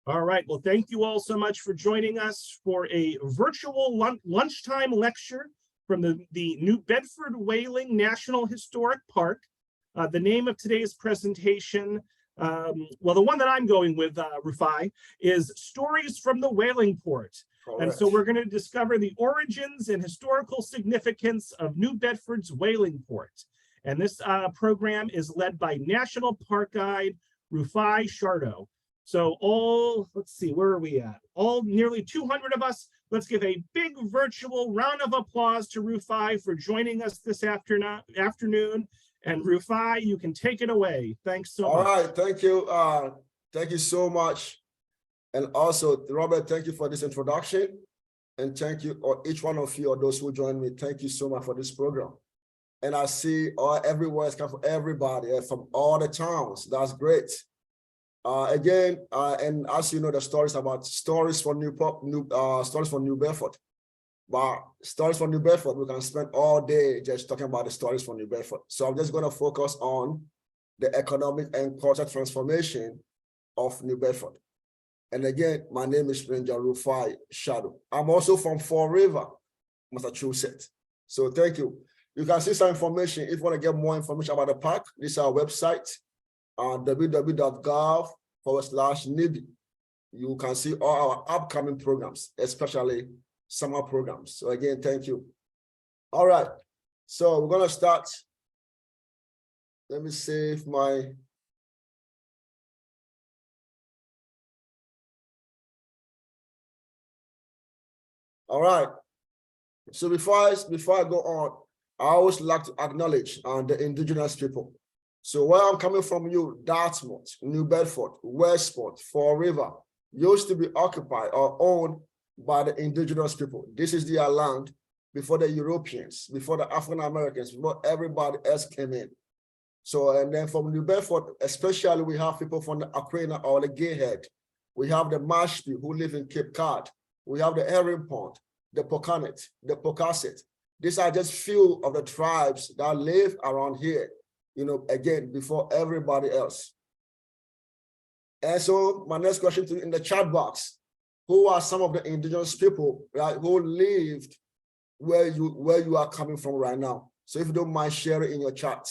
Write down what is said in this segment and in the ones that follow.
All right. Well, thank you all so much for joining us for a virtual lunchtime lecture from the New Bedford Whaling National Historic Park. The name of today's presentation, well, the one that I'm going with, Rufai, is Stories from the Whaling Port. Correct. And so we're going to discover the origins and historical significance of New Bedford's whaling port. And this program is led by National Park Guide Rufai Shardo. So let's see, where are we at? All nearly 200 of us. Let's give a big virtual round of applause to Rufai for joining us this afternoon. And Rufai, you can take it away. Thanks so much. All right, thank you. Thank you so much. And also, Robert, thank you for this introduction. And thank you, or each one of you or those who joined me, thank you so much for this program. And I see everywhere it's come from everybody, from all the towns. That's great. Again, and as you know, the stories about stories for New Bedford. But stories for New Bedford, we can spend all day just talking about the stories for New Bedford. So I'm just going to focus on the economic and cultural transformation of New Bedford. And again, my name is Ranger Rufai Shardo. I'm also from Fall River, Massachusetts. So thank you. You can see some information. If you want to get more information about the park, this is our website, www.gov/NIBI. You can see all our upcoming programs, especially summer programs. So again, thank you. All right, so we're going to start. Let me save my. All right, so before I go on, I always like to acknowledge the indigenous people. So where I'm coming from, Dartmouth, New Bedford, Westport, Fall River, used to be occupied or owned by the indigenous people. This is their land before the Europeans, before the African Americans, before everybody else came in. So, and then from New Bedford, especially, we have people from the Aquina or the Gayhead. We have the Mashpee who live in Cape Cod. We have the Herring Pond, the Pokanet, the Pocasset. These are just few of the tribes that live around here, again, before everybody else. And so my next question to you in the chat box, who are some of the indigenous people, right, who lived where you are coming from right now? So if you don't mind sharing in your chat,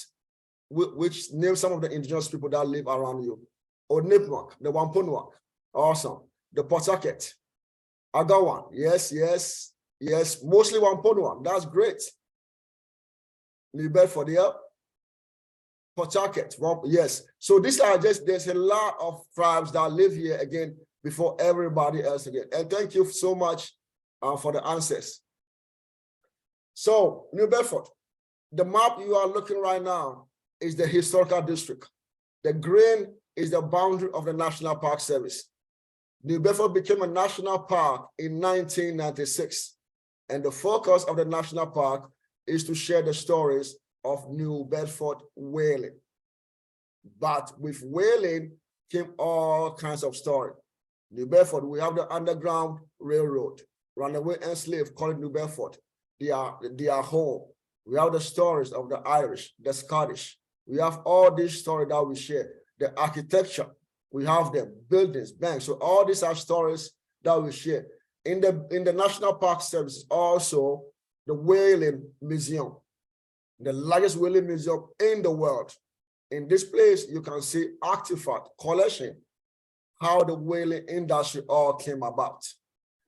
which name some of the indigenous people that live around you. Onipmuc, the Wampanoag, awesome. The Pawtucket, Agawan, yes, mostly Wampanoag, that's great. New Bedford, yeah. Pawtucket, yes. So these are there's a lot of tribes that live here again before everybody else again. And thank you so much for the answers. So New Bedford, the map you are looking right now is the historical district. The green is the boundary of the National Park Service. New Bedford became a national park in 1996. And the focus of the national park is to share the stories of New Bedford whaling. But with whaling came all kinds of stories. New Bedford, we have the Underground Railroad, runaway enslaved, called New Bedford. They are home. We have the stories of the Irish, the Scottish. We have all these stories that we share. The architecture, we have them, buildings, banks. So all these are stories that we share. In the National Park Service, also the Whaling Museum, the largest whaling museum in the world. In this place, you can see artifact collection, how the whaling industry all came about.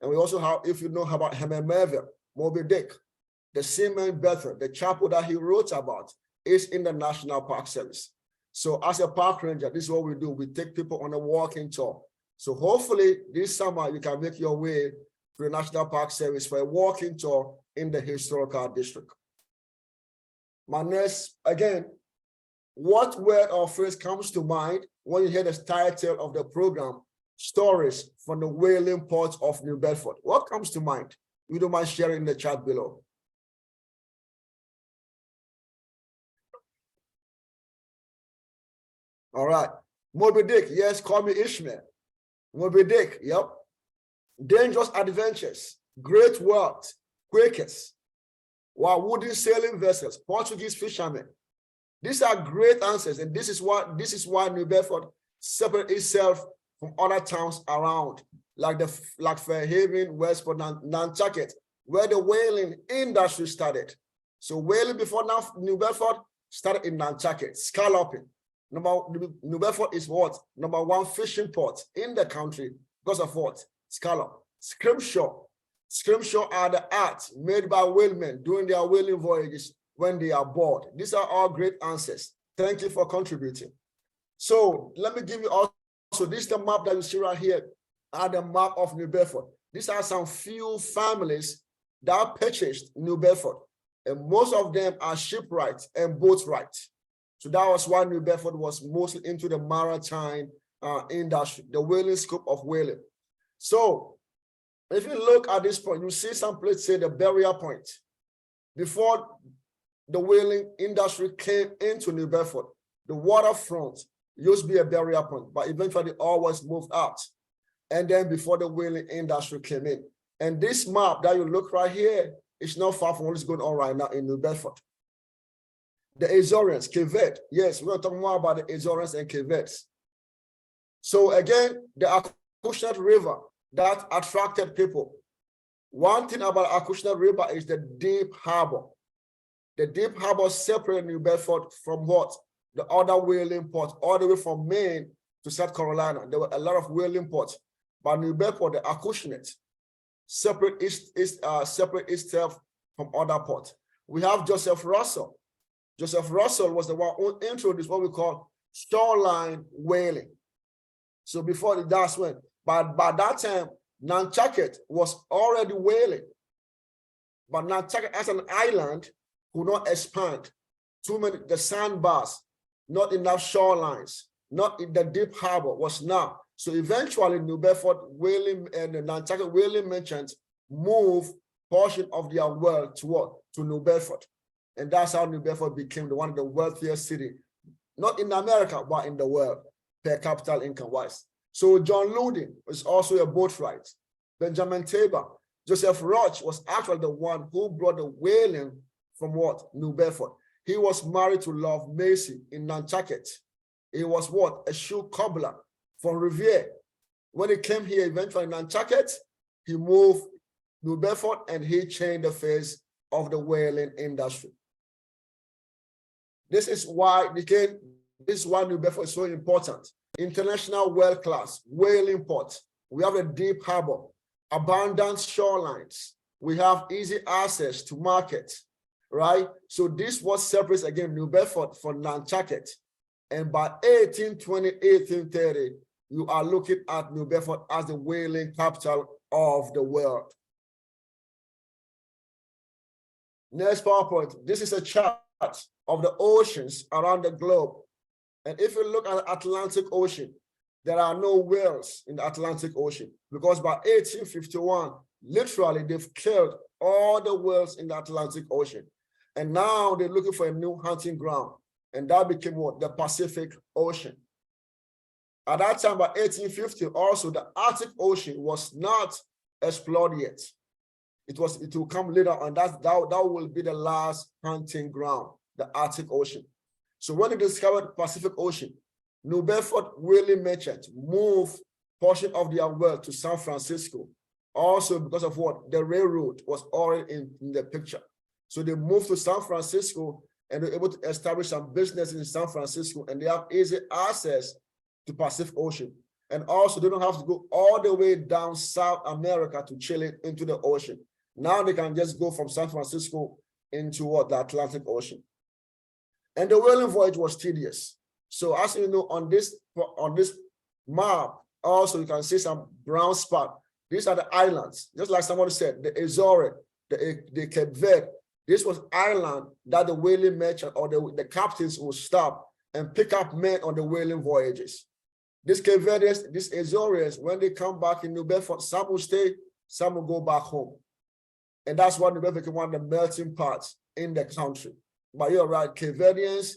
And we also have, if you know about Herman Melville, Moby Dick, the seaman Bedford, the chapel that he wrote about is in the National Park Service. So as a park ranger, this is what we do. We take people on a walking tour. So hopefully this summer you can make your way to the National Park Service for a walking tour in the historical district. My next, again, what word or phrase comes to mind when you hear the title of the program, Stories from the Whaling Port of New Bedford? What comes to mind? You don't mind sharing in the chat below. All right. Moby Dick, yes, call me Ishmael. Moby Dick, yep. Dangerous adventures, great wealth, Quakers, while wooden sailing vessels, Portuguese fishermen. These are great answers, and this is why New Bedford separates itself from other towns around, like Fairhaven, Westport, Nantucket, where the whaling industry started. So whaling before now, New Bedford started in Nantucket, scalloping. New Bedford is what? #1 fishing port in the country because of what? Scallop. Scrimshaw. Scrimshaw are the arts made by whalemen during their whaling voyages when they are bored. These are all great answers. Thank you for contributing. So let me give you also, this is the map that you see right here, are the map of New Bedford. These are some few families that purchased New Bedford, and most of them are shipwrights and boatwrights. So that was why New Bedford was mostly into the maritime industry, the whaling scope of whaling. So if you look at this point, you see some places say the barrier point. Before the whaling industry came into New Bedford, the waterfront used to be a barrier point, but eventually always moved out. And then before the whaling industry came in. And this map that you look right here is not far from what is going on right now in New Bedford. The Azorians, Cape Verde. Yes, we're talking more about the Azorians and Cape Verdes. So again, the Acushnet River that attracted people. One thing about Acushnet River is the deep harbor. The deep harbor separated New Bedford from what? The other whaling ports, all the way from Maine to South Carolina. There were a lot of whaling ports. But New Bedford, the Acushnet, separate itself from other ports. We have Joseph Russell. Joseph Russell was the one who introduced what we call shoreline whaling. So before that's when, but by that time, Nantucket was already whaling. But Nantucket as an island could not expand. Too many, the sandbars, not enough shorelines, not in the deep harbor was now. So eventually New Bedford whaling and the Nantucket whaling merchants moved portion of their wealth to what? To New Bedford. And that's how New Bedford became one of the wealthiest cities, not in America, but in the world, per capita income wise. So John Loudon was also a boatwright. Benjamin Tabor, Joseph Roach was actually the one who brought the whaling from what? New Bedford. He was married to Love Macy in Nantucket. He was what? A shoe cobbler from Revere. When he came here eventually in Nantucket, he moved New Bedford and he changed the face of the whaling industry. This is why New Bedford is so important. International world-class whaling ports. We have a deep harbor, abundant shorelines. We have easy access to markets, right? So this was separates again New Bedford from Nantucket. And by 1820, 1830, you are looking at New Bedford as the whaling capital of the world. Next PowerPoint. This is a chart of the oceans around the globe. And if you look at the Atlantic Ocean, there are no whales in the Atlantic Ocean because by 1851, literally they've killed all the whales in the Atlantic Ocean. And now they're looking for a new hunting ground. And that became what? The Pacific Ocean. At that time, by 1850, also the Arctic Ocean was not explored yet. It will come later on. That will be the last hunting ground, the Arctic Ocean. So when they discovered the Pacific Ocean, New Bedford whaling merchants moved portion of their wealth to San Francisco. Also because of what? The railroad was already in the picture. So they moved to San Francisco and they're able to establish some business in San Francisco, and they have easy access to Pacific Ocean. And also they don't have to go all the way down South America to Chile into the ocean. Now they can just go from San Francisco into what? The Atlantic Ocean. And the whaling voyage was tedious. So as you know, on this map, also you can see some brown spot. These are the islands, just like somebody said, the Azores, the Cape Verde. This was island that the whaling merchant or the captains would stop and pick up men on the whaling voyages. This Cape Verdes, these Azores, when they come back in New Bedford, some will stay, some will go back home. And that's why New Bedford became one of the melting pots in the country. But you're right, Cape Verdeans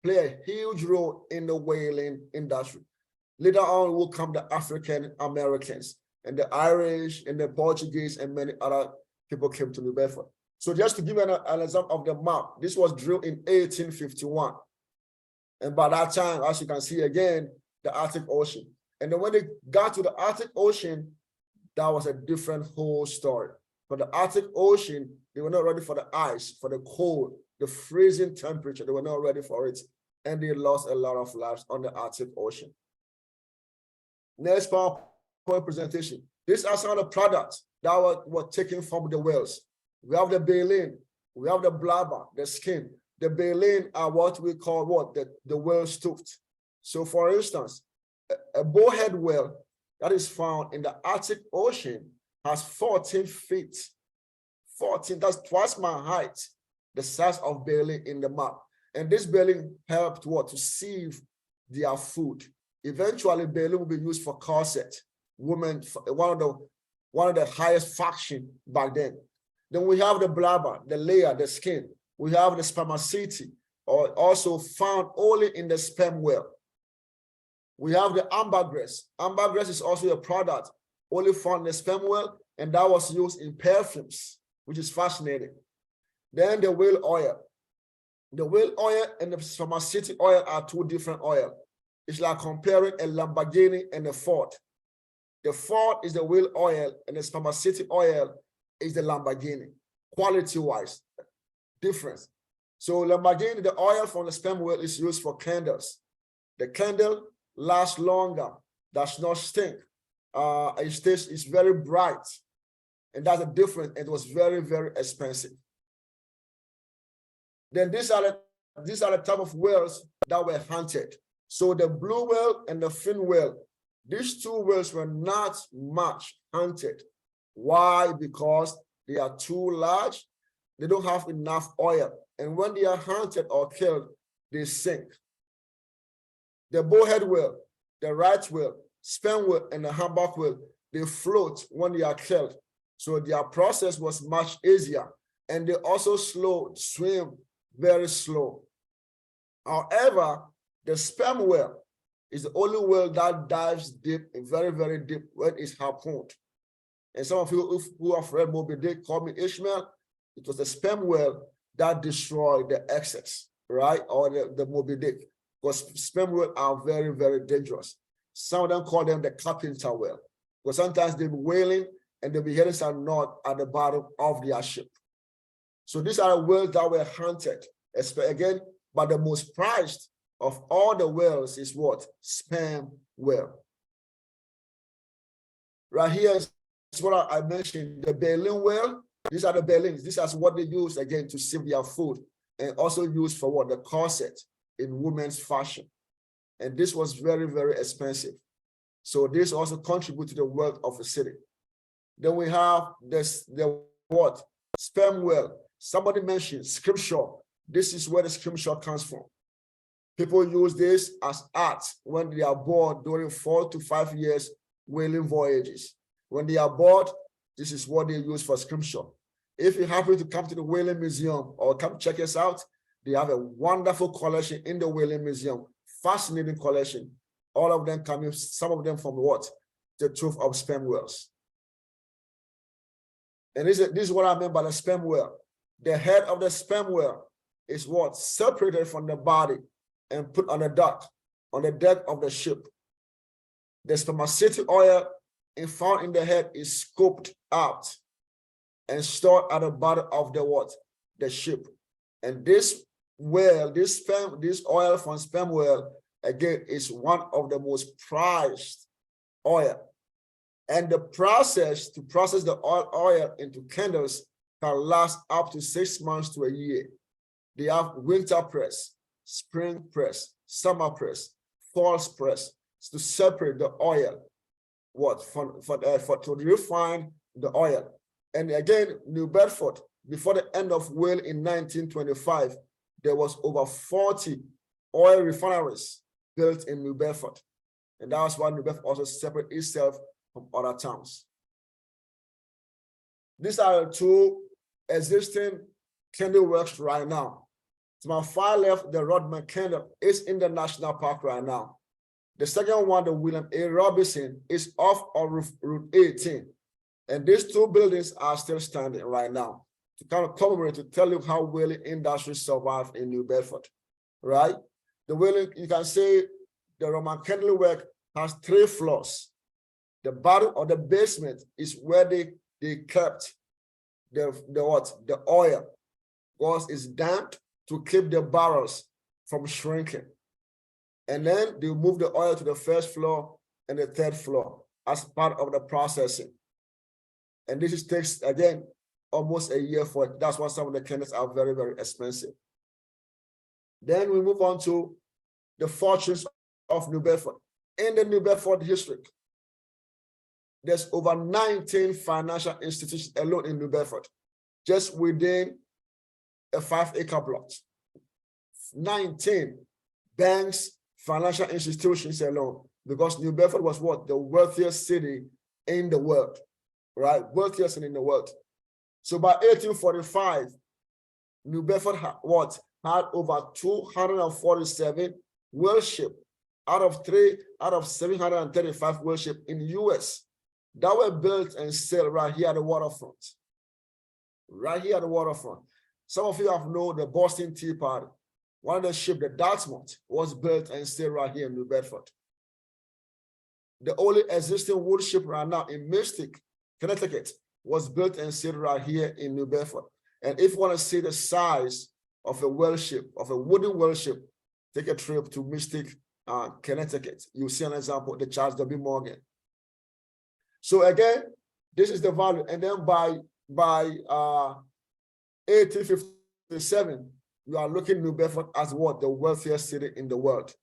play a huge role in the whaling industry. Later on will come the African Americans and the Irish and the Portuguese and many other people came to New Bedford. So just to give you an example of the map, this was drilled in 1851. And by that time, as you can see again, the Arctic Ocean. And then when they got to the Arctic Ocean, that was a different whole story. For the Arctic Ocean, they were not ready for the ice, for the cold, the freezing temperature. They were not ready for it. And they lost a lot of lives on the Arctic Ocean. Next PowerPoint presentation. These are some of the products that were taken from the whales. We have the baleen, we have the blubber, the skin. The baleen are what we call what? The whale's tooth. So for instance, a bowhead whale that is found in the Arctic Ocean has 14 feet. 14, that's twice my height, the size of baleen in the map. And this baleen helped what? To sieve their food. Eventually, baleen will be used for corset. Women, one of the highest faction back then. Then we have the blubber, the layer, the skin. We have the spermaceti, or also found only in the sperm whale. We have the ambergris. Ambergris is also a product only found in the sperm whale, and that was used in perfumes, which is fascinating. Then the whale oil. The whale oil and the spermaceti oil are two different oils. It's like comparing a Lamborghini and a Ford. The Ford is the whale oil, and the spermaceti oil is the Lamborghini. Quality-wise, difference. So Lamborghini, the oil from the sperm whale is used for candles. The candle lasts longer, does not stink. It's very bright, and that's a difference. It was very, very expensive. Then these are the type of whales that were hunted. So the blue whale and the fin whale, these two whales were not much hunted. Why? Because they are too large. They don't have enough oil. And when they are hunted or killed, they sink. The bowhead whale, the right whale, sperm whale, and the humpback whale, they float when they are killed. So their process was much easier. And they also swim very slow. However, the sperm whale is the only whale that dives deep, very, very deep when it's harpooned. And some of you who have read Moby Dick, call me Ishmael, it was the sperm whale that destroyed the excess, right? Or the Moby Dick, because sperm whales are very, very dangerous. Some of them call them the carpenter whale, because sometimes they'll be whaling and the beheadings are not at the bottom of their ship. So these are the whales that were hunted, again, but the most prized of all the whales is what? Sperm whale. Right here is what I mentioned, the baleen whale. These are the baleens. These are what they use, again, to sieve their food, and also used for what? The corset in women's fashion. And this was very, very expensive. So this also contributes to the wealth of the city. Then we have the what? Sperm whale. Somebody mentioned scripture. This is where the scripture comes from. People use this as art when they are bored during 4 to 5 years whaling voyages. When they are bored, this is what they use for scripture. If you happen to come to the Whaling Museum or come check us out, they have a wonderful collection in the Whaling Museum. Fascinating collection. All of them coming, some of them from what? The truth of sperm whales. And this is what I meant by the sperm whale. The head of the sperm whale is what? Separated from the body and put on the deck of the ship. The spermaceti oil found in the head is scooped out and stored at the bottom of the what? The ship. And this whale, this oil from sperm whale, again, is one of the most prized oil. And the process to process the oil into candles can last up to 6 months to a year. They have winter press, spring press, summer press, fall press to separate the oil, to refine the oil. And again, New Bedford, before the end of whale in 1925, there was over 40 oil refineries built in New Bedford. And that was why New Bedford also separated itself from other towns. These are the two existing candle works right now. To my far left, the Rodman Candle is in the national park right now. The second one, the William A. Robinson, is off of Route 18. And these two buildings are still standing right now to kind of commemorate, to tell you how whaling industry survived in New Bedford, right? The whaling, you can say the Roman candle work has 3 floors. The bottom or the basement is where they kept the oil, because it's damped to keep the barrels from shrinking. And then they move the oil to the first floor and the 3rd floor as part of the processing. And this takes, again, almost a year for it. That's why some of the candidates are very, very expensive. Then we move on to the fortunes of New Bedford. In the New Bedford district, there's over 19 financial institutions alone in New Bedford, just within a 5-acre plot. 19 banks, financial institutions alone, because New Bedford was what? The wealthiest city in the world, right? Wealthiest in the world. So by 1845, New Bedford had what? Had over 247 whaleships out of 735 whaleships in the US that were built and sailed right here at the waterfront. Right here at the waterfront. Some of you have known the Boston Tea Party. One of the ships, the Dartmouth, was built and sailed right here in New Bedford. The only existing wood ship right now in Mystic, Connecticut, was built and sailed right here in New Bedford. And if you want to see the size of a whale ship, of a wooden whale ship, take a trip to Mystic, Connecticut. You'll see an example, the Charles W. Morgan. So again, this is the value. And then by 1857, you are looking at New Bedford as what? The wealthiest city in the world.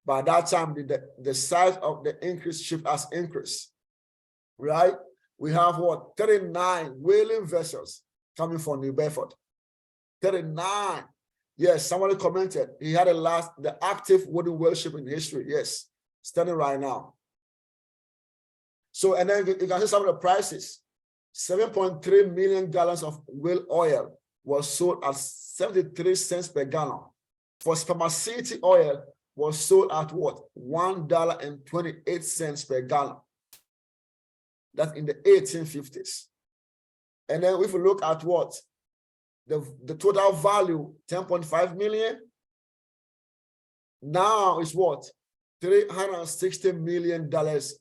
By that time, the size of the increased ship has increased, right? We have what? 39 whaling vessels coming from New Bedford. 39. Yes, somebody commented. He had the active wooden whale ship in history. Yes, standing right now. So, and then you can see some of the prices. 7.3 million gallons of whale oil was sold at 73 cents per gallon. For spermaceti oil was sold at what? $1.28 per gallon. That's in the 1850s. And then if we look at what? The total value, 10.5 million. Now is what? $360 million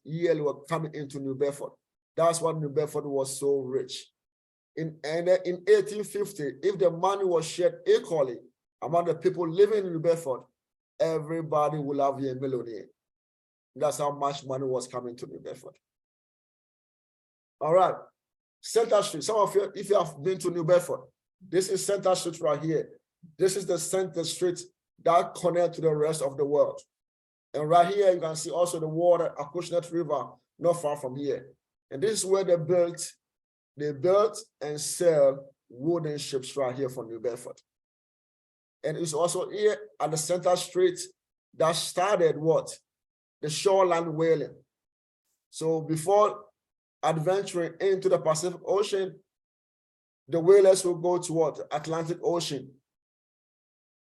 yearly were coming into New Bedford. That's why New Bedford was so rich. In 1850, if the money was shared equally among the people living in New Bedford, everybody will have a millionaire. That's how much money was coming to New Bedford. All right, Center Street. Some of you, if you have been to New Bedford, this is Center Street right here. This is the Center Street that connects to the rest of the world. And right here, you can see also the water, Acushnet River, not far from here. And this is where they built and sell wooden ships right here for New Bedford. And it's also here at the Center Street that started what? The shoreline whaling. So before adventuring into the Pacific Ocean, the whalers will go to what? Atlantic Ocean.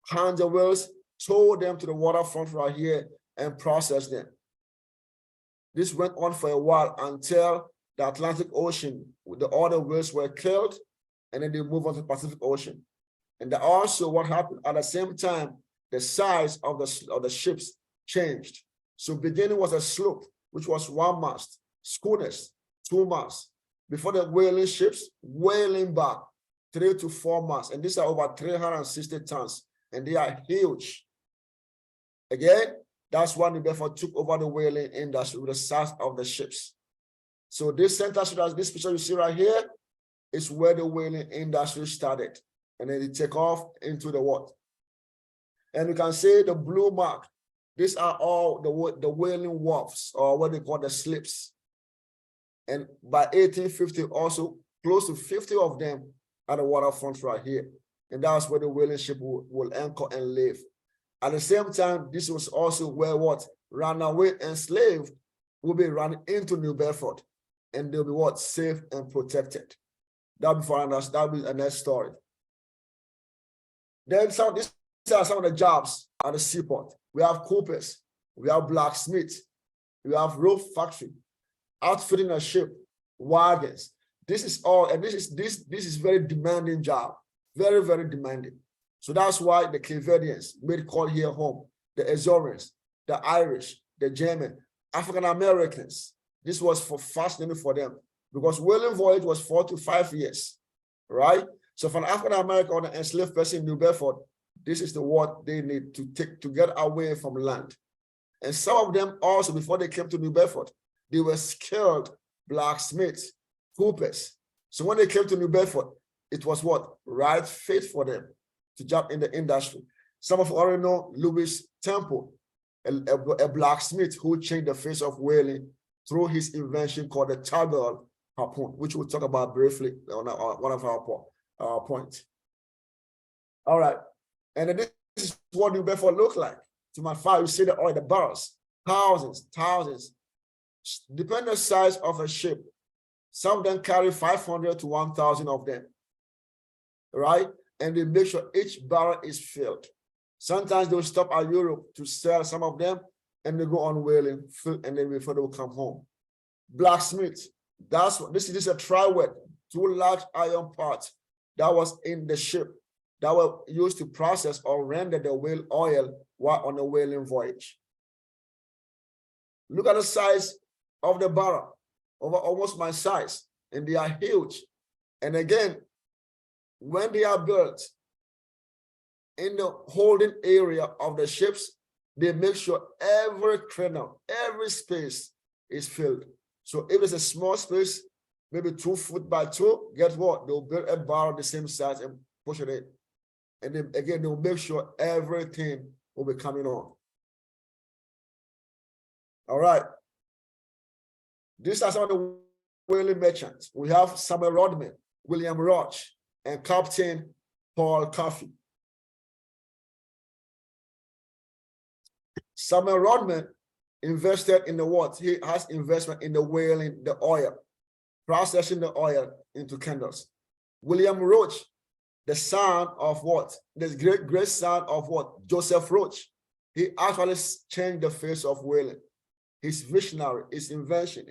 Hand the whales, tow them to the waterfront right here and process them. This went on for a while until the Atlantic Ocean, the other whales were killed, and then they moved on to the Pacific Ocean. And also what happened at the same time, the size of the ships changed. So beginning was a sloop, which was 1 mast, schooners, 2 masts. Before the whaling ships, whaling back, 3 to 4 masts. And these are over 360 tons, and they are huge. Again, that's why New Bedford took over the whaling industry with the size of the ships. So this Center Street, this picture you see right here, is where the whaling industry started. And then they take off into the what? And you can see the blue mark. These are all the whaling wharfs, or what they call the slips. And by 1850, also close to 50 of them at the waterfront right here. And that's where the whaling ship will anchor and live. At the same time, this was also where what? Runaway enslaved will be run into New Bedford, and they'll be what? Safe and protected. That'll be for us. That'll be a next story. Then these are some of the jobs at the seaport. We have coopers, we have blacksmiths, we have rope factory, outfitting a ship, wagons. This is all, and this is very demanding job, very, very demanding. So that's why the Clevelandians made call here home, the Azorians, the Irish, the German, African Americans. This was fascinating for them because whaling voyage was 4 to 5 years, right? So for an African American or an enslaved person in New Bedford, this is the what they need to take to get away from land. And some of them also, before they came to New Bedford, they were skilled blacksmiths, hoopers. So when they came to New Bedford, it was what? Right fit for them to jump in the industry. Some of you already know Louis Temple, a blacksmith who changed the face of whaling through his invention called the toggle harpoon, which we'll talk about briefly on one of our points. All right. And then this is what New Bedford looked like. To my far, you see the oil, the barrels, thousands, depending on the size of a ship. Some of them carry 500 to 1,000 of them, right? And they make sure each barrel is filled. Sometimes they'll stop at Europe to sell some of them, and they go on whaling, and then before they will come home. Blacksmith, that's what this is a tri-wet, 2 large iron parts that was in the ship that were used to process or render the whale oil while on a whaling voyage. Look at the size of the barrel, over almost my size, and they are huge. And again, when they are built in the holding area of the ships, they make sure every corner, every space is filled. So if it's a small space, maybe 2 foot by 2, guess what? They'll build a barrel the same size and push it in. And then again, they'll make sure everything will be coming on. All right. These are some of the whaling merchants. We have Samuel Rodman, William Roach, and Captain Paul Coffey. Samuel Rodman invested in the what? He has investment in the whaling, the oil, processing the oil into candles. William Roach, the son of what? The great son of what? Joseph Roach. He actually changed the face of whaling. His visionary, his invention,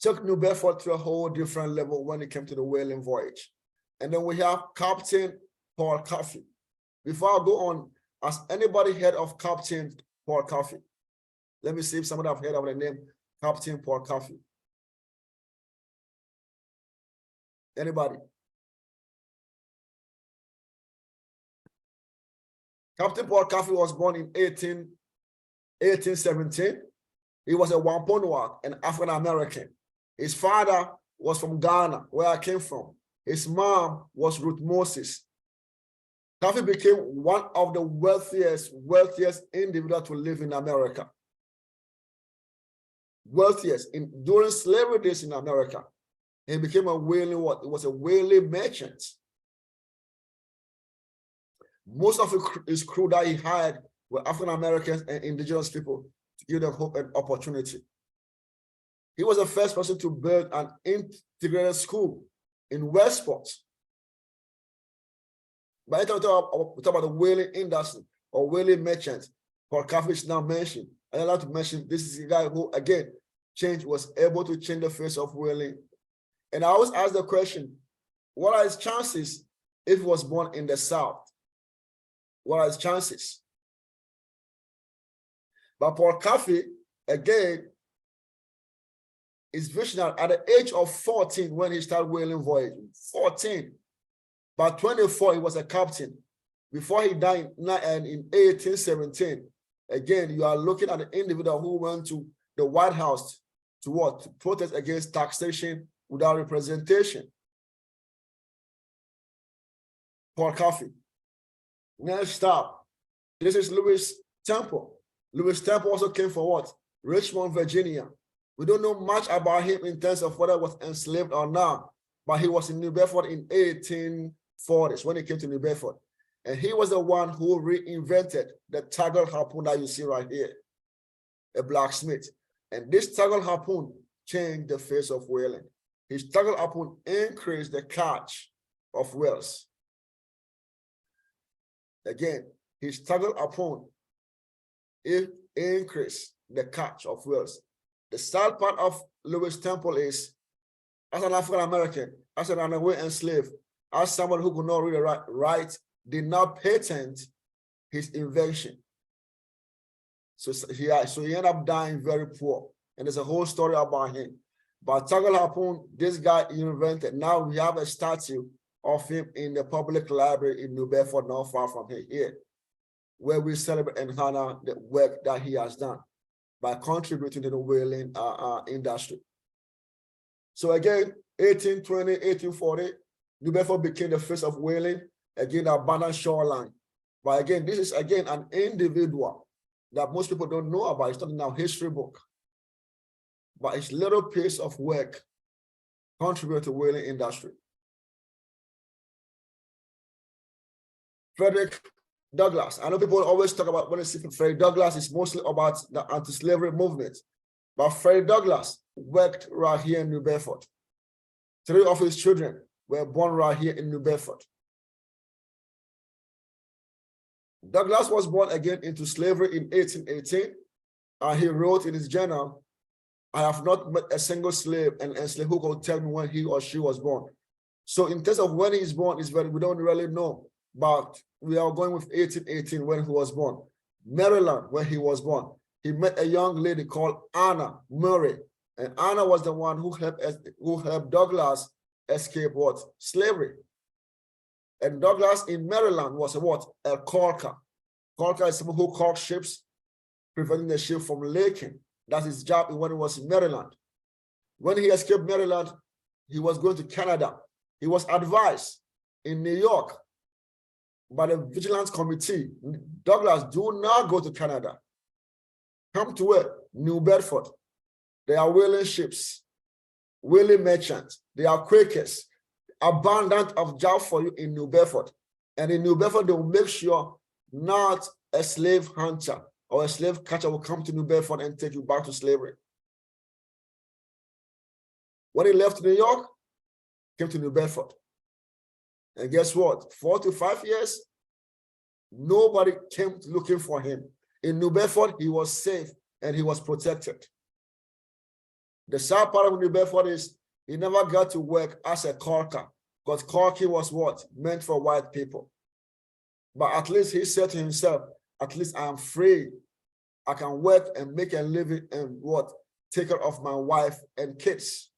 took New Bedford to a whole different level when it came to the whaling voyage. And then we have Captain Paul Coffey. Before I go on, has anybody heard of Captain Paul Coffey? Let me see if somebody have heard of the name Captain Paul Coffey. Anybody? Captain Paul Coffey was born in 1817. He was a Wampanoag, an African American. His father was from Ghana, where I came from. His mom was Ruth Moses. Coffey became one of the wealthiest individuals to live in America. Wealthiest during slavery days in America. He became a whaling what? It was a whaling merchant. Most of his crew that he hired were African Americans and indigenous people to give them hope and opportunity. He was the first person to build an integrated school in Westport. By the time we talk about the whaling industry or whaling merchants, Paul Coffey is now mentioned. And I'd like to mention this is the guy who, again, was able to change the face of whaling. And I always ask the question, what are his chances if he was born in the South? What are his chances? But Paul Coffey, again, is visionary at the age of 14 when he started whaling voyage. 14. By 24, he was a captain. Before he died in 1817, again, you are looking at an individual who went to the White House to what? To protest against taxation without representation. Paul Coffey. Next stop. This is Louis Temple. Louis Temple also came for what? Richmond, Virginia. We don't know much about him in terms of whether he was enslaved or not, but he was in New Bedford in 1840s when he came to New Bedford. And he was the one who reinvented the toggle harpoon that you see right here, a blacksmith. And this toggle harpoon changed the face of whaling. His toggle harpoon increased the catch of whales. Again, his toggle harpoon increased the catch of whales. The sad part of Louis Temple is, as an African American, as an runaway enslaved, as someone who could not read or write, did not patent his invention. So he ended up dying very poor. And there's a whole story about him. But Tagal Harpoon, this guy invented. Now we have a statue of him in the public library in New Bedford, not far from here, where we celebrate and honor the work that he has done by contributing to the whaling industry. So again, 1820, 1840, New Bedford became the face of whaling, again, the abandoned shoreline. But again, this is again an individual that most people don't know about. It's not in our history book. But his little piece of work contributed to the whaling industry. Frederick Douglass. I know people always talk about when they see Frederick Douglass, it's mostly about the anti-slavery movement. But Frederick Douglass worked right here in New Bedford. 3 of his children were born right here in New Bedford. Douglass was born again into slavery in 1818, and he wrote in his journal, "I have not met a single slave and enslaved who could tell me when he or she was born." So in terms of when he's born, we don't really know, but we are going with 1818 when he was born. Maryland, when he was born, he met a young lady called Anna Murray, and Anna was the one who helped Douglass escape what? Slavery. And Douglass in Maryland was a what? A caulker. Caulker is someone who caulks ships, preventing the ship from leaking. That's his job when he was in Maryland. When he escaped Maryland, he was going to Canada. He was advised in New York by the Vigilance Committee, Douglass, do not go to Canada. Come to where? New Bedford. They are whaling ships, whaling merchants. They are Quakers. Abundant of job for you in New Bedford. And in New Bedford, they will make sure not a slave hunter or a slave catcher will come to New Bedford and take you back to slavery. When he left New York, came to New Bedford. And guess what? 4 to 5 years, nobody came looking for him. In New Bedford, he was safe and he was protected. The sad part of New Bedford is he never got to work as a caulker, because caulking was what? Meant for white people. But at least he said to himself, at least I am free. I can work and make a living and what? Take care of my wife and kids.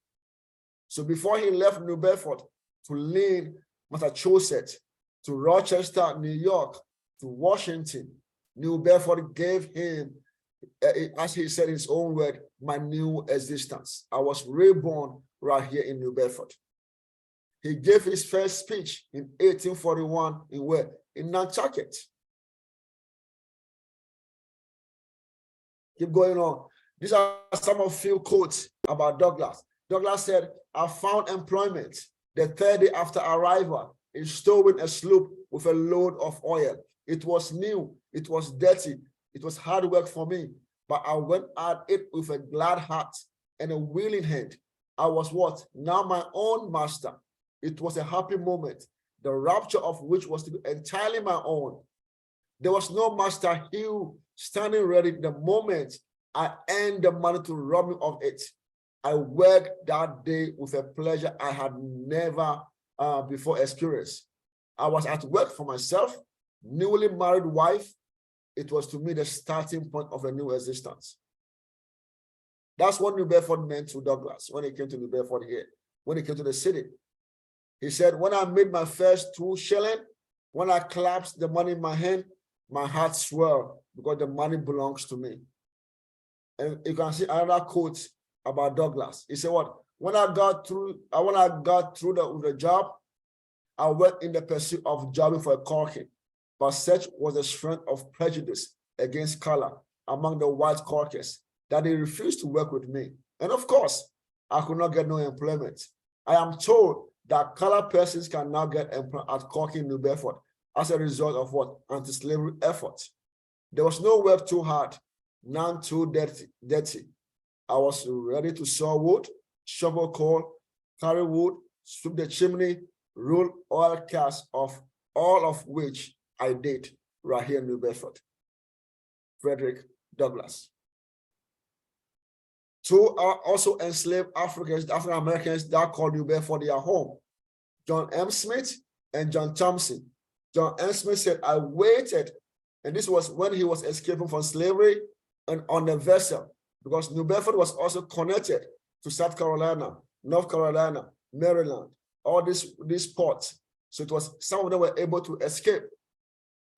So before he left New Bedford to Lynn, Massachusetts, to Rochester, New York, to Washington, New Bedford gave him, as he said in his own word, my new existence. I was reborn right here in New Bedford. He gave his first speech in 1841 in where? In Nantucket. Keep going on. These are some of few quotes about Douglass. Douglass said, I found employment the 3rd day after arrival in stowing a sloop with a load of oil. It was new, it was dirty, it was hard work for me, but I went at it with a glad heart and a willing hand. I was what? Now my own master. It was a happy moment, the rapture of which was to be entirely my own. There was no master Hugh standing ready the moment I earned the money to rob me of it. I worked that day with a pleasure I had never before experienced. I was at work for myself, newly married wife. It was to me the starting point of a new existence. That's what New Bedford meant to Douglass when he came to New Bedford here, when he came to the city. He said, when I made my first 2 shillings, when I clasped the money in my hand, my heart swelled because the money belongs to me. And you can see another quote about Douglass. He said, what? When I got through the job, I went in the pursuit of jobbing for a caulking, but such was the strength of prejudice against color among the white caulkers that they refused to work with me. And of course, I could not get no employment. I am told that colored persons can now get employed at caulking New Bedford as a result of what? Anti-slavery efforts. There was no work too hard, none too dirty. I was ready to saw wood, shovel coal, carry wood, sweep the chimney, roll oil casks off, all of which I did right here in New Bedford. Frederick Douglass. 2 are also enslaved African Americans that called New Bedford their home. John M. Smith and John Thompson. John M. Smith said, I waited, and this was when he was escaping from slavery. on the vessel, because New Bedford was also connected to South Carolina, North Carolina, Maryland, all these ports. So it was, some of them were able to escape.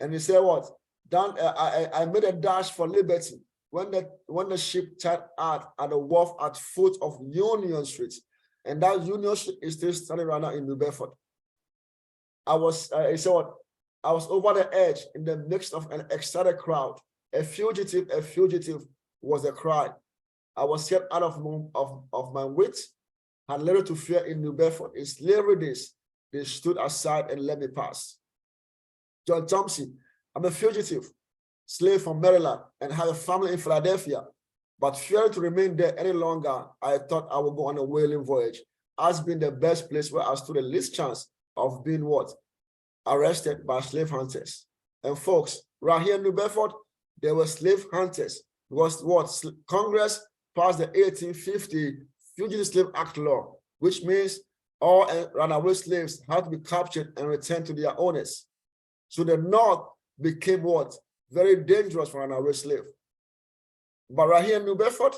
And he said what? I made a dash for liberty when the ship tied out at the wharf at foot of Union Street. And that Union Street is still standing right now in New Bedford. He said what? I was over the edge in the midst of an excited crowd. A fugitive was the cry. I was scared out of my wits, had little to fear in New Bedford. In slavery days, they stood aside and let me pass. John Thompson, I'm a fugitive, slave from Maryland, and have a family in Philadelphia. But fearing to remain there any longer, I thought I would go on a whaling voyage, as being the best place where I stood the least chance of being what? Arrested by slave hunters. And folks, right here in New Bedford, there were slave hunters. Because what? Congress passed the 1850 Fugitive Slave Act law, which means all runaway slaves had to be captured and returned to their owners. So the North became what? Very dangerous for runaway slave. But right here in New Bedford,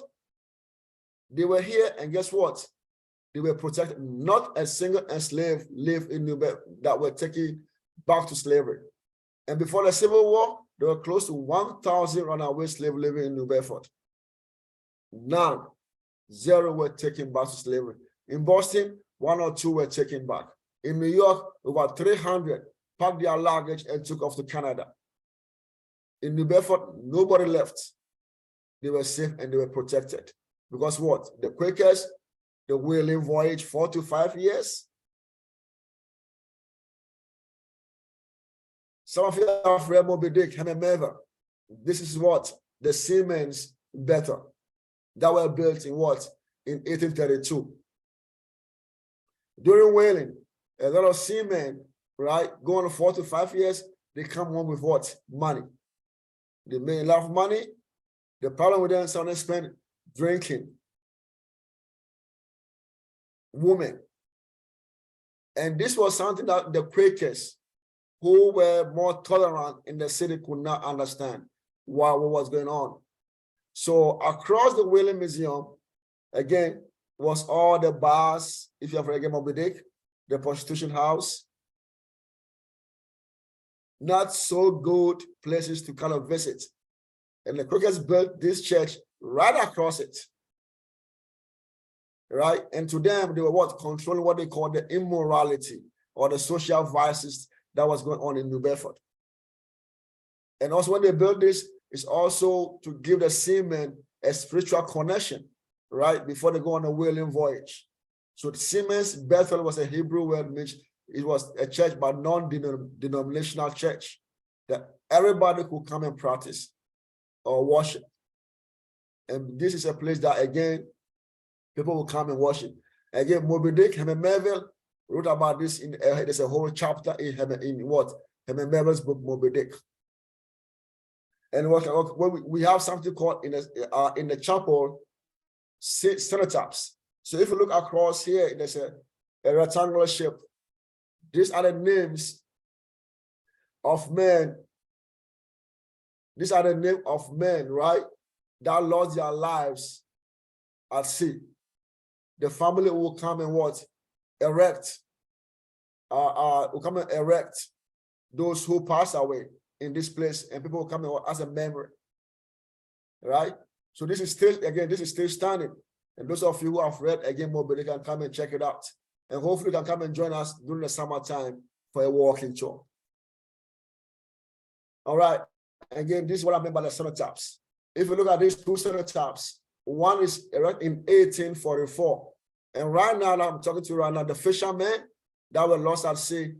they were here, and guess what? They were protected. Not a single enslaved lived in New Bedford that were taken back to slavery. And before the Civil War, there were close to 1,000 runaway slaves living in New Bedford. None, 0 were taken back to slavery. In Boston, 1 or 2 were taken back. In New York, over 300 packed their luggage and took off to Canada. In New Bedford, nobody left. They were safe and they were protected. Because what? The Quakers, the whaling voyage, 4 to 5 years. Some of you have read Moby Dick, Herman. This is what? The Siemens Bedford that were built in what? In 1832. During whaling, a lot of seamen, right, going 4 to 5 years, they come home with what? Money. They made a lot of money. The problem with them is they spend drinking, women. And this was something that the Quakers, who were more tolerant in the city, could not understand what was going on. So across the Whaling Museum, again, was all the bars, if you have read Moby Dick, the prostitution house. Not so good places to kind of visit. And the Quakers built this church right across it. Right? And to them, they were what? Controlling what they call the immorality or the social vices that was going on in New Bedford. And also when they built this, it's also to give the seamen a spiritual connection, right? Before they go on a whaling voyage. So the Siemens Bethel was a Hebrew word, which it was a church, but non-denominational church that everybody could come and practice or worship. And this is a place that, again, people will come and worship. Again, Moby Dick, Herman Melville wrote about this in there's a whole chapter in what? Herman Melville's book, Moby Dick. And we have something called in the chapel, cenotaphs. So if you look across here, there's a rectangular shape. These are the names of men. These are the names of men, right? That lost their lives at sea. The family will come and what? Erect. Will come and erect those who pass away in this place, and people will come and as a memory. Right? So this is still, again, this is still standing. And those of you who have read again more, but they can come and check it out. And hopefully you can come and join us during the summertime for a walking tour. All right. Again, this is what I mean by the cenotaphs. If you look at these two cenotaphs, one is erected in 1844. And right now, I'm talking to you right now, the fishermen that were lost at sea,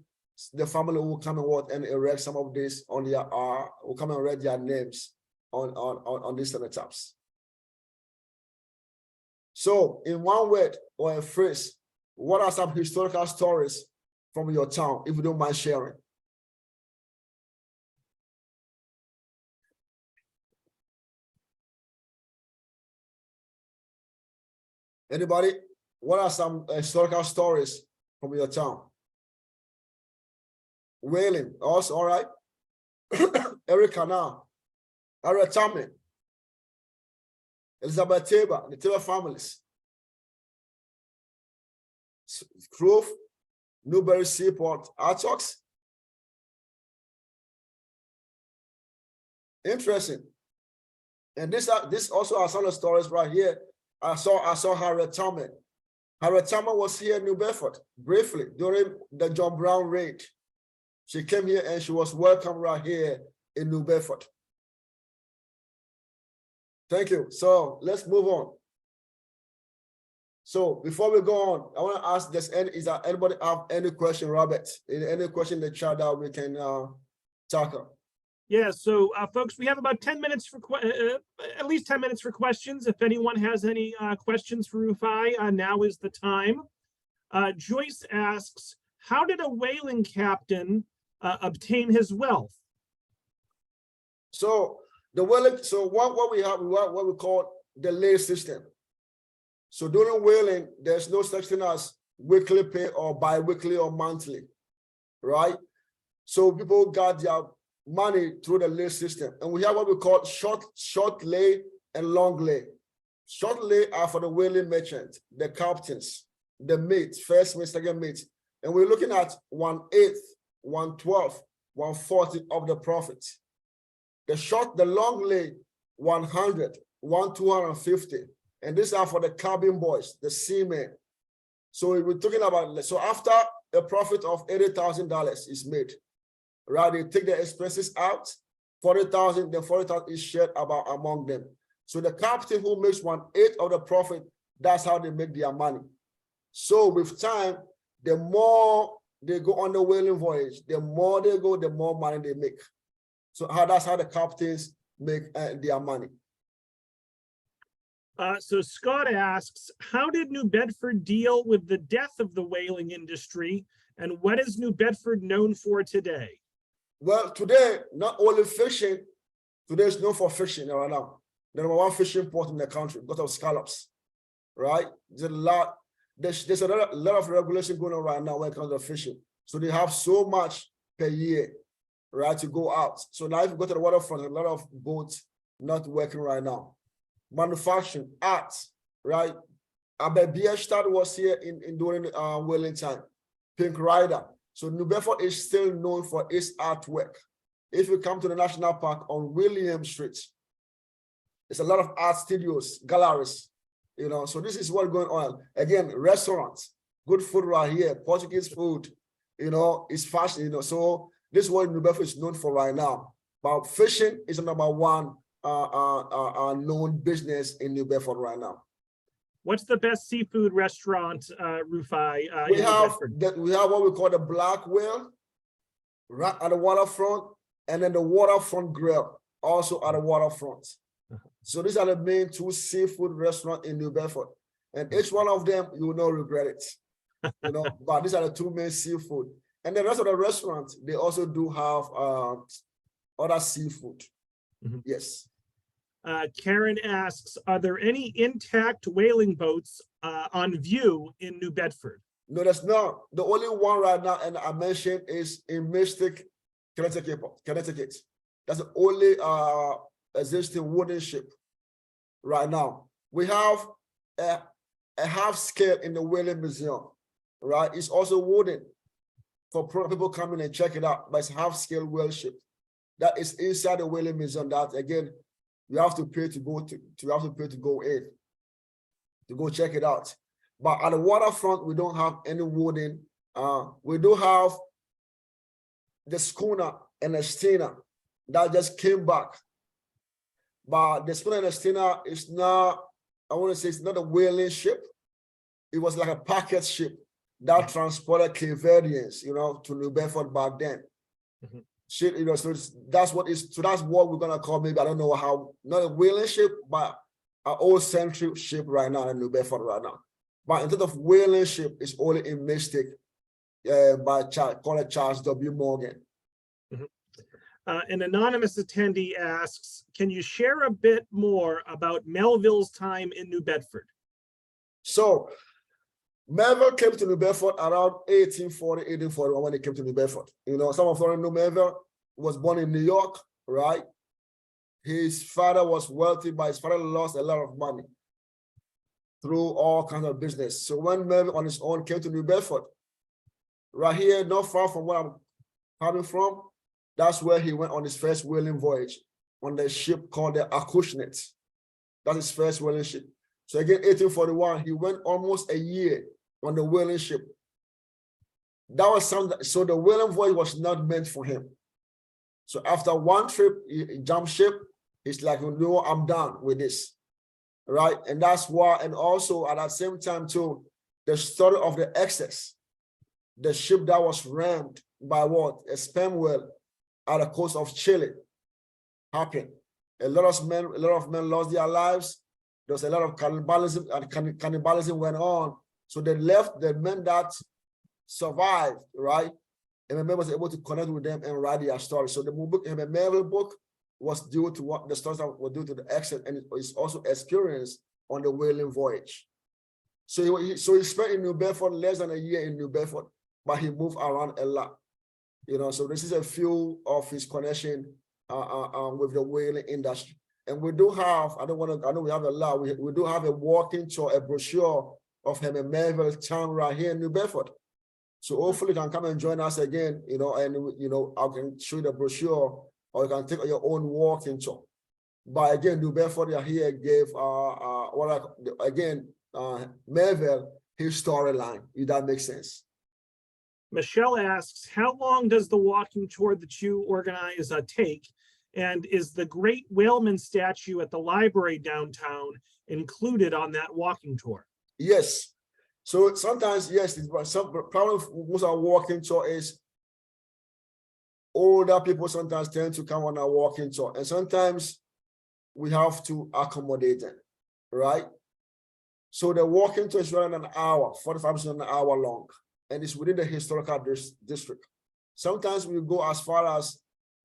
the family will come and erect some of this on their will come and write their names on these cenotaphs. So, in one word or a phrase, what are some historical stories from your town, if you don't mind sharing? Anybody? What are some historical stories from your town? Whaling, also, all right. Eric Canal, Eric Tammy. Elizabeth Taylor, the Taylor families. Grove, Newberry Seaport, Artox. Interesting. And this also are some of the stories right here. I saw Harriet Tubman. Harriet Tubman was here in New Bedford briefly during the John Brown raid. She came here and she was welcome right here in New Bedford. Thank you. So let's move on. So before we go on, I want to ask, is there anybody have any question, Robert? Any question in the chat that we can tackle? Yeah, so folks, we have about 10 minutes for at least 10 minutes for questions. If anyone has any questions for Rufai, now is the time. Joyce asks, how did a whaling captain obtain his wealth? So the whaling, so what we have, what we call the lay system. So during whaling, there's no such thing as weekly pay or bi-weekly or monthly, right? So people got their money through the lay system. And we have what we call short lay and long lay. Short lay are for the whaling merchant, the captains, the mates, first mate, second mate. And we're looking at 1/8, 1/12, 1/40 of the profit. The long lay, 100, 1/250. And these are for the cabin boys, the seamen. So we're talking about, so after a profit of $80,000 is made, right? They take the expenses out, 40,000, then 40,000 is shared about among them. So the captain who makes 1/8 of the profit, that's how they make their money. So with time, the more they go on the whaling voyage, the more they go, the more money they make. So that's how the captains make their money. So Scott asks, how did New Bedford deal with the death of the whaling industry, and what is New Bedford known for today? Well, today, not only fishing, today is known for fishing right now. The #1 fishing port in the country because of scallops, right? There's a lot of regulation going on right now when it comes to fishing. So they have so much per year, right, to go out. So now if you go to the waterfront, a lot of boats not working right now. Manufacturing, arts, right? Bierstadt was here during whaling time. Pink Rider. So New Bedford is still known for its artwork. If you come to the National Park on William Street, there's a lot of art studios, galleries, you know. So this is what's going on. Again, restaurants, good food right here, Portuguese food, you know, it's fashion, you know. So this is what New Bedford is known for right now. But fishing is the #1 known business in New Bedford right now. What's the best seafood restaurant, Rufai? We have what we call the Black Whale, right at the waterfront, and then the Waterfront Grill, also at the waterfront. So these are the main 2 seafood restaurants in New Bedford. And each one of them, you will not regret it. You know, but these are the 2 main seafood. And the rest of the restaurants, they also do have other seafood. Mm-hmm. Yes. Karen asks, are there any intact whaling boats on view in New Bedford? No, there's not. The only one right now, and I mentioned, is in Mystic, Connecticut. That's the only existing wooden ship right now. We have a half scale in the Whaling Museum, right? It's also wooden for people coming and check it out, but it's half scale whale ship that is inside the Whaling Museum. That again, you have to pay to go in to go check it out. But at the waterfront, we don't have any wooden. We do have the schooner and the steamer that just came back. But the schooner and the steamer is not, I want to say it's not a whaling ship. It was like a packet ship that transported Cape Verdeans, you know, to New Bedford back then. Mm-hmm. Ship, you know, so that's what we're gonna call, maybe, I don't know how, not a whaling ship, but an old century ship right now in New Bedford right now. But instead of whaling ship, it's only in Mystic by Charles W. Morgan. Mm-hmm. An anonymous attendee asks, can you share a bit more about Melville's time in New Bedford? So Melville came to New Bedford around 1840, 1841 when he came to New Bedford. You know, some of you know Melville was born in New York, right? his father was wealthy, but his father lost a lot of money through all kinds of business. So when Melvin on his own came to New Bedford, right here, not far from where I'm coming from, that's where he went on his first whaling voyage on the ship called the Acushnet. That's his first whaling ship. So again, 1841, he went almost a year on the whaling ship. That was something, so the whaling voyage was not meant for him. So after one trip, he jumped ship. He's like, you know, I'm done with this, right? And that's why, and also at that same time too, the story of the Essex, the ship that was rammed by what? A sperm whale at the coast of Chile happened. A lot of men lost their lives. There was a lot of cannibalism, and cannibalism went on. So they left the men that survived, right? And Melville was able to connect with them and write their story. So the book, the Melville book, was due to what the stories that were due to the exit, and it's also experience on the whaling voyage. So he spent in New Bedford less than a year in New Bedford, but he moved around a lot. You know, so this is a few of his connection with the whaling industry. And we do have, I know we have a lot, we do have a walking tour, a brochure of him in Melville town right here in New Bedford. So hopefully you can come and join us again, you know, and, you know, I can show you the brochure, or you can take your own walking tour. But again, New Bedford here gave, Melville his storyline, if that makes sense. Michelle asks, how long does the walking tour that you organize take? And is the Great Whaleman statue at the library downtown included on that walking tour? Yes. So sometimes, yes, some problem most of our walking tour is older people sometimes tend to come on our walking tour, and sometimes we have to accommodate them, right? So the walking tour is around an hour, 45 minutes an hour long, and it's within the historical district. Sometimes we go as far as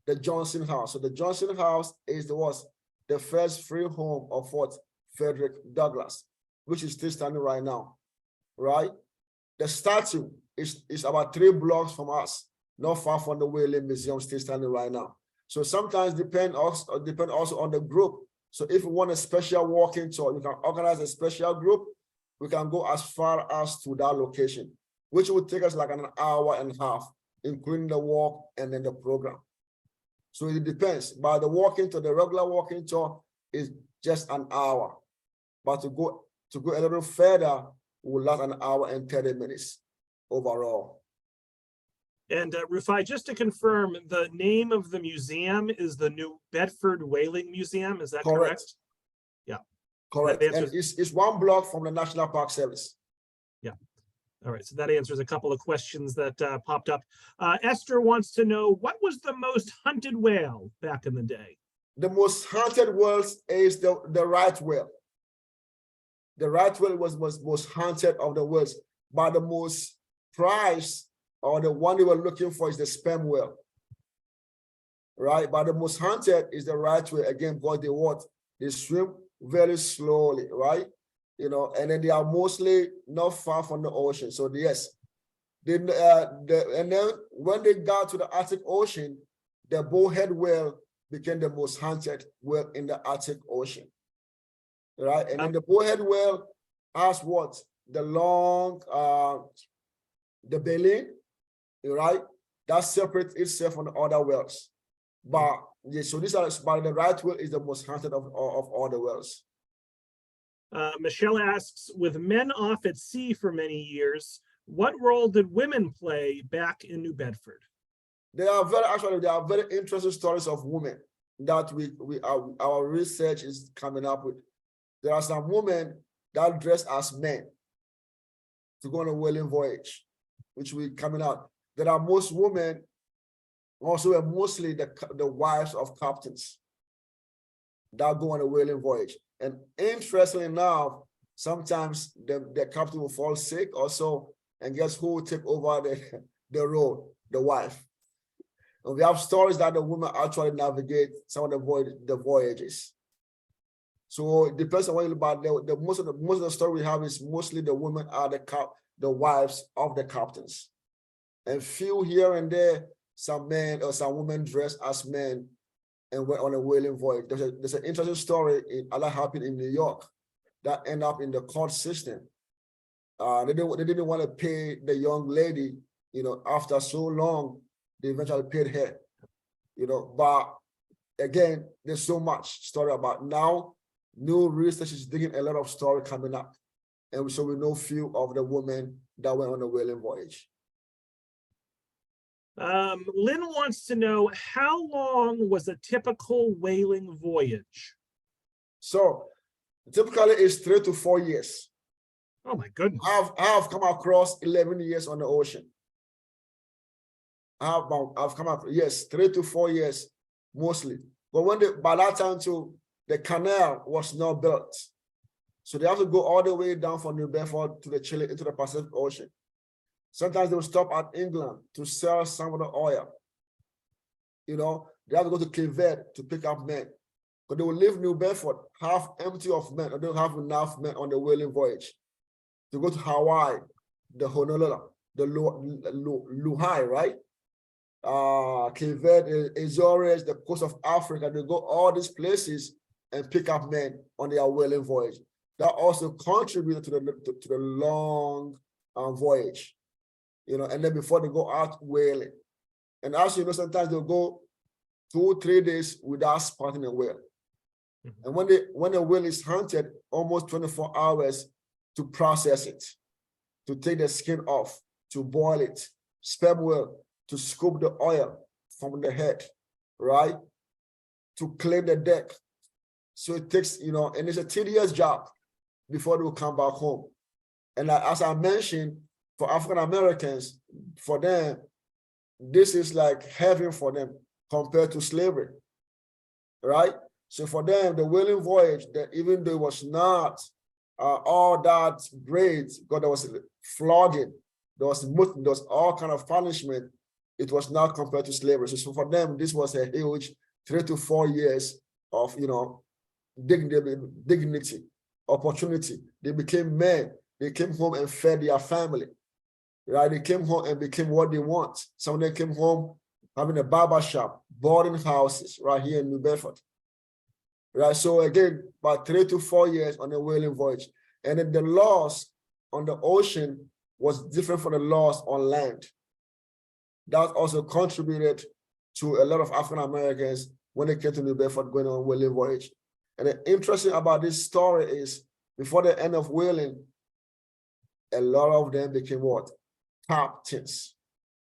the Johnson House. So the Johnson House is the first free home of Fort Frederick Douglass, which is still standing right now, right? The statue is about 3 blocks from us, not far from the Whaling Museum, still standing right now. So sometimes depend also on the group. So if you want a special walking tour, you can organize a special group. We can go as far as to that location, which would take us like an hour and a half, including the walk and then the program. So it depends. But the walking tour, the regular walking tour is just an hour. But to go a little further will last an hour and 30 minutes overall. And Rufai, just to confirm, the name of the museum is the New Bedford Whaling Museum. Is that correct? Yeah. Correct. And it's 1 block from the National Park Service. Yeah. All right. So that answers a couple of questions that popped up. Esther wants to know, what was the most hunted whale back in the day? The most hunted whale is the right whale. The right whale was most hunted of the whales, but the most prized, or the one they were looking for, is the sperm whale, right? But the most hunted is the right whale, again, because they swim very slowly, right? You know, and then they are mostly not far from the ocean. So yes, and then when they got to the Arctic Ocean, the bowhead whale became the most hunted whale in the Arctic Ocean, right? And then the bowhead whale has what? The long, the belly, right? That separates itself from the other whales. But yeah, so but the right whale is the most hunted of all the whales. Michelle asks, with men off at sea for many years, what role did women play back in New Bedford? There are very interesting stories of women that our research is coming up with. There are some women that dress as men to go on a whaling voyage, which will coming out. There are most women also, mostly the wives of captains that go on a whaling voyage. And interestingly enough, sometimes the captain will fall sick also, and guess who will take over the role? The wife. And we have stories that the women actually navigate some of the voyages. So it depends on what you look about. Most of the story we have is mostly the women are the wives of the captains, and few here and there, some men or some women dress as men and went on a whaling voyage. There's an interesting story that happened in New York that ended up in the court system. They didn't want to pay the young lady, after so long, they eventually paid her, but again, there's so much story about now. New research is digging a lot of story coming up. And so we know few of the women that went on a whaling voyage. Lynn wants to know, how long was a typical whaling voyage? So typically it's 3 to 4 years. Oh my goodness. I have come across 11 years on the ocean. I've come across, yes, 3 to 4 years mostly. But by that time too, the canal was not built. So they have to go all the way down from New Bedford to the Chile into the Pacific Ocean. Sometimes they will stop at England to sell some of the oil. They have to go to Bedford to pick up men. But they will leave New Bedford half empty of men, or they don't have enough men on the whaling voyage. To go to Hawaii, the Honolulu, the Luhai, right? Cape Verde, Azores, the coast of Africa. They go all these places and pick up men on their whaling voyage. That also contributed to the long voyage, and then before they go out whaling. And as you know, sometimes they'll go 2 or 3 days without spotting a whale. And when a whale is hunted, almost 24 hours to process it, to take the skin off, to boil it, sperm whale, to scoop the oil from the head, right? To clean the deck. So it takes, and it's a tedious job before they will come back home. And as I mentioned, for African Americans, for them, this is like heaven for them compared to slavery, right? So for them, the whaling voyage, that even though it was not all that great, because there was flogging, there was all kind of punishment, it was not compared to slavery. So for them, this was a huge 3 to 4 years of, dignity, opportunity. They became men. They came home and fed their family, right? They came home and became what they want. Some of them came home having a barber shop, boarding houses right here in New Bedford, right? So again, about 3 to 4 years on a whaling voyage. And then the loss on the ocean was different from the loss on land. That also contributed to a lot of African Americans when they came to New Bedford going on a whaling voyage. And the interesting about this story is, before the end of whaling, a lot of them became what? Captains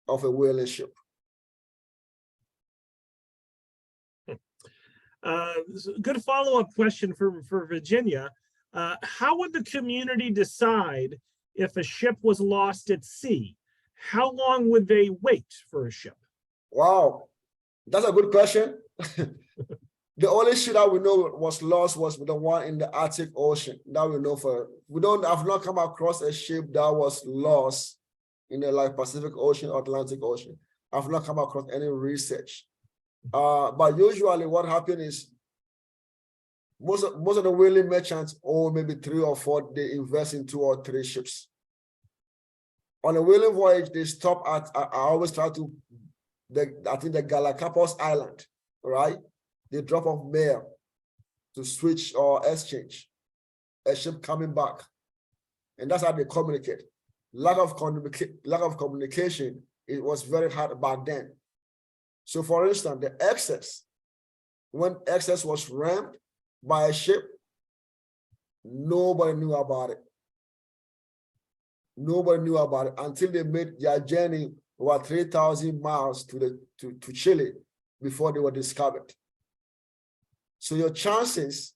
of a whaling ship. Good follow-up question for Virginia. How would the community decide if a ship was lost at sea? How long would they wait for a ship? Wow, that's a good question. The only ship that we know was lost was the one in the Arctic Ocean. That we know for. I've not come across a ship that was lost in the Pacific Ocean or Atlantic Ocean. I've not come across any research. But usually what happens is most of the whaling merchants own maybe 3 or 4, they invest in 2 or 3 ships. On a whaling voyage, they stop at, I always try to, I think the Galapagos Island, right? They drop off mail to switch or exchange a ship coming back. And that's how they communicate. Lack of communication, it was very hard back then. So for instance, the excess, when excess was rammed by a ship, nobody knew about it. Nobody knew about it until they made their journey over 3,000 miles to Chile before they were discovered. So your chances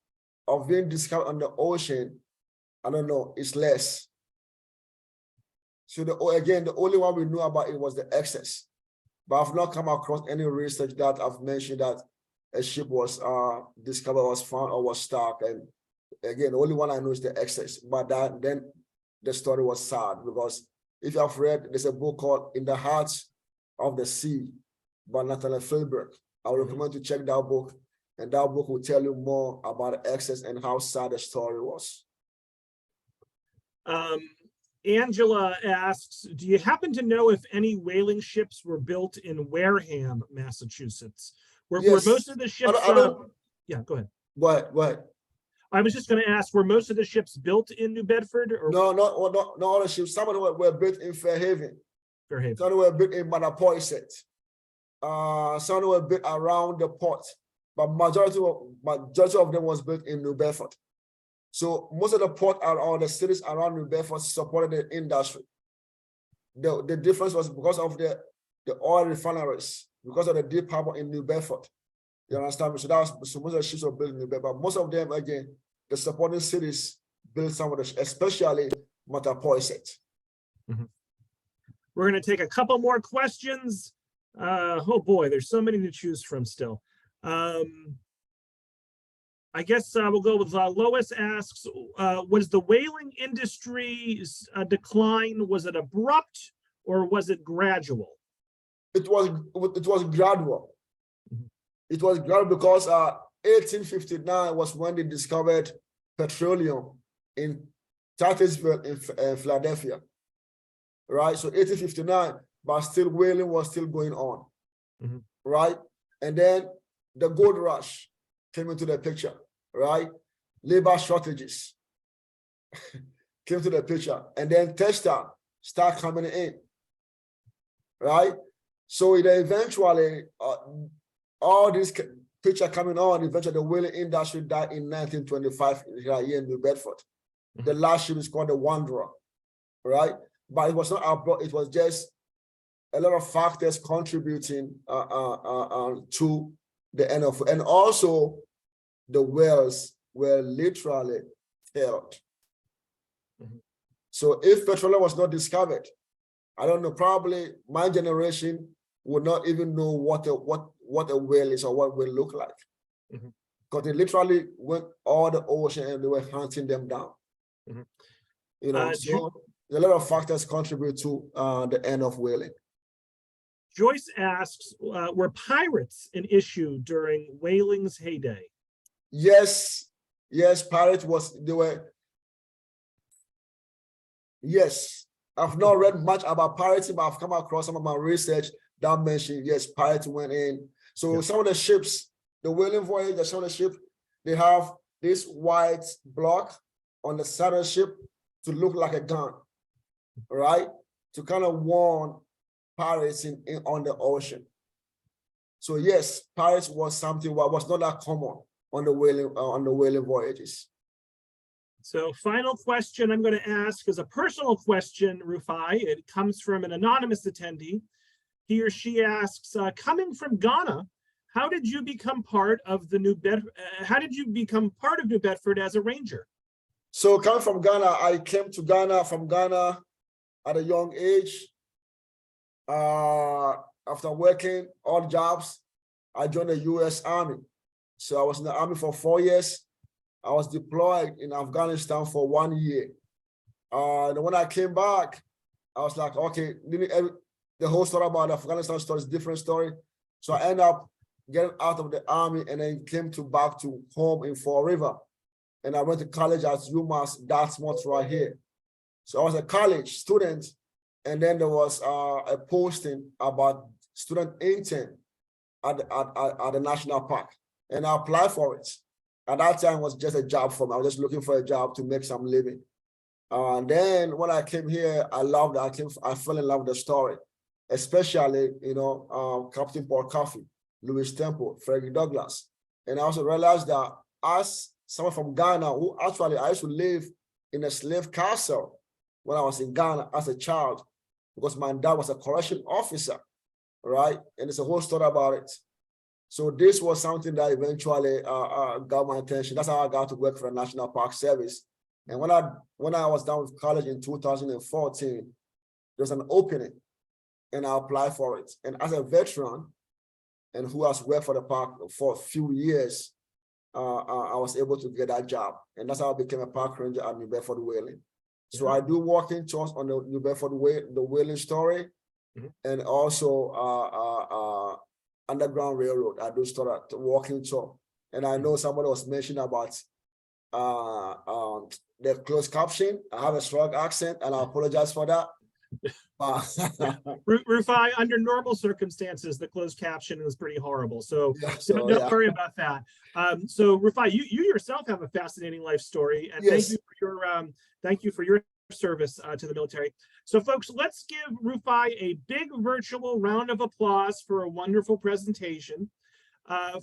of being discovered on the ocean, I don't know, is less. So again, the only one we knew about it was the excess. But I've not come across any research that I've mentioned that a ship was discovered, was found, or was stuck. And again, the only one I know is the excess. But then the story was sad, because if you have read, there's a book called In the Hearts of the Sea by Nathaniel Philbrick. I would recommend to check that book, and that book will tell you more about the excess and how sad the story was. Angela asks, do you happen to know if any whaling ships were built in Wareham, Massachusetts? Were Yes. most of the ships? I don't. Yeah, go ahead. Go ahead. Go ahead. I was just going to ask: were most of the ships built in New Bedford or No, not all the ships. Some of them were built in Fairhaven. Fairhaven? Some were built in Manapoiset. Some were built around the port, but majority of them was built in New Bedford. So most of the port or the cities around New Bedford supported the industry. The difference was because of the oil refineries, because of the deep harbor in New Bedford. You understand me? So most of the ships were built in New Bedford, but most of them, again, the supporting cities built some of the, especially Matapoiset. Mm-hmm. We're going to take a couple more questions. Oh boy, there's so many to choose from still. I guess we'll go with Lois asks, was the whaling industry's decline, was it abrupt or was it gradual? It was gradual. Mm-hmm. It was gradual because 1859 was when they discovered petroleum in Titusville in Philadelphia. Right, so 1859, but still whaling was still going on. Mm-hmm. Right, and then the gold rush came into the picture. Right, labor shortages came to the picture, and then textile start coming in. Right, so it eventually all this picture coming on. Eventually, the whaling industry died in 1925 here in New Bedford. Mm-hmm. The last ship is called the Wanderer. Right, but it was not abroad. It was just a lot of factors contributing to the end of, and also the whales were literally killed. Mm-hmm. So if petroleum was not discovered, I don't know, probably my generation would not even know what a whale is or what whale look like. Mm-hmm. Because they literally went all the ocean and they were hunting them down. Mm-hmm. You know, so a lot of factors contribute to the end of whaling. Joyce asks, were pirates an issue during whaling's heyday? Yes, pirates they were. Yes, I've not read much about pirates, but I've come across some of my research that mentioned, yes, pirates went in. So some of the ships, the whaling voyage, some of the ships, they have this white block on the side of the ship to look like a gun, right? To kind of warn pirates on the ocean. So yes, pirates was something that was not that common on the whaling voyages. So final question I'm going to ask is a personal question, Rufai. It comes from an anonymous attendee. He or she asks, coming from Ghana, how did you become part of the New Bedford as a ranger? So coming from Ghana, I came to Ghana from Ghana at a young age. After working odd jobs, I joined the U.S. Army. So I was in the Army for 4 years. I was deployed in Afghanistan for 1 year. And when I came back, I was like, okay, the whole story about the Afghanistan story is a different story. So I ended up getting out of the Army and then came back to home in Fall River. And I went to college at UMass Dartmouth right here. So I was a college student. And then there was a posting about student intern at the national park. And I applied for it. At that time, it was just a job for me. I was just looking for a job to make some living. And then when I came here, I fell in love with the story, especially, Captain Paul Coffey, Louis Temple, Frederick Douglass. And I also realized that as someone from Ghana, who actually I used to live in a slave castle when I was in Ghana as a child, because my dad was a correction officer, right? And it's a whole story about it. So this was something that eventually got my attention. That's how I got to work for the National Park Service. And when I was done with college in 2014, there was an opening and I applied for it. And as a veteran and who has worked for the park for a few years, I was able to get that job. And that's how I became a park ranger at New Bedford Whaling. So I do walking tours on the New Bedford the whaling story, and also Underground Railroad. I do start walking tour. And I know somebody was mentioning about the closed caption. I have a strong accent and I apologize for that. Rufai, under normal circumstances, the closed caption is pretty horrible. So, Yeah, don't worry about that. So Rufai, you yourself have a fascinating life story, and Yes. thank you for your service to the military. So folks, let's give Rufai a big virtual round of applause for a wonderful presentation.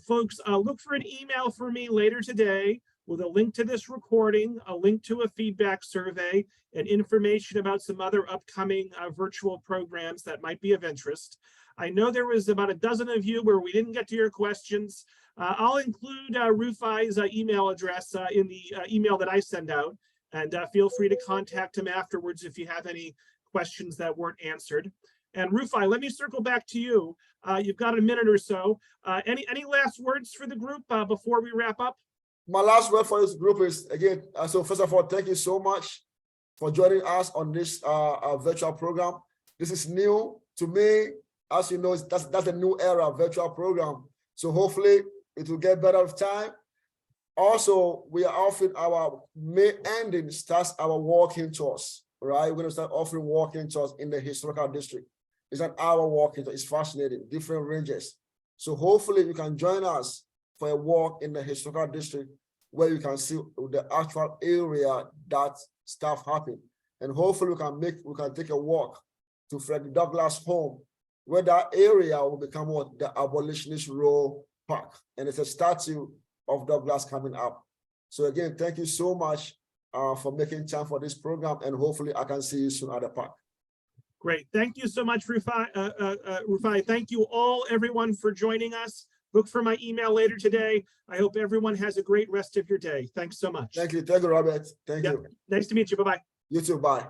Folks, look for an email from me later today with a link to this recording, a link to a feedback survey, and information about some other upcoming virtual programs that might be of interest. I know there was about a dozen of you where we didn't get to your questions. I'll include Rufai's email address in the email that I send out, and feel free to contact him afterwards if you have any questions that weren't answered. And Rufai, let me circle back to you. You've got a minute or so. Any last words for the group before we wrap up? My last word for this group is, again, so first of all, thank you so much for joining us on this virtual program. This is new to me. As you know, that's a new era virtual program. So hopefully it will get better with time. Also, we are offering our May ending starts our walking tours, right? We're going to start offering walking tours in the historical district. It's an hour walking tour. It's fascinating, different ranges. So hopefully you can join us for a walk in the historical district where you can see the actual area that stuff happened. And hopefully we can take a walk to Frederick Douglass' home, where that area will become what the Abolitionist Row Park. And it's a statue of Douglass coming up. So again, thank you so much for making time for this program, and hopefully I can see you soon at the park. Great. Thank you so much, Rufai. Rufai, thank you all, everyone, for joining us. Look for my email later today. I hope everyone has a great rest of your day. Thanks so much. Thank you. Thank you, Robert. Thank you. Nice to meet you. Bye-bye. You too. Bye.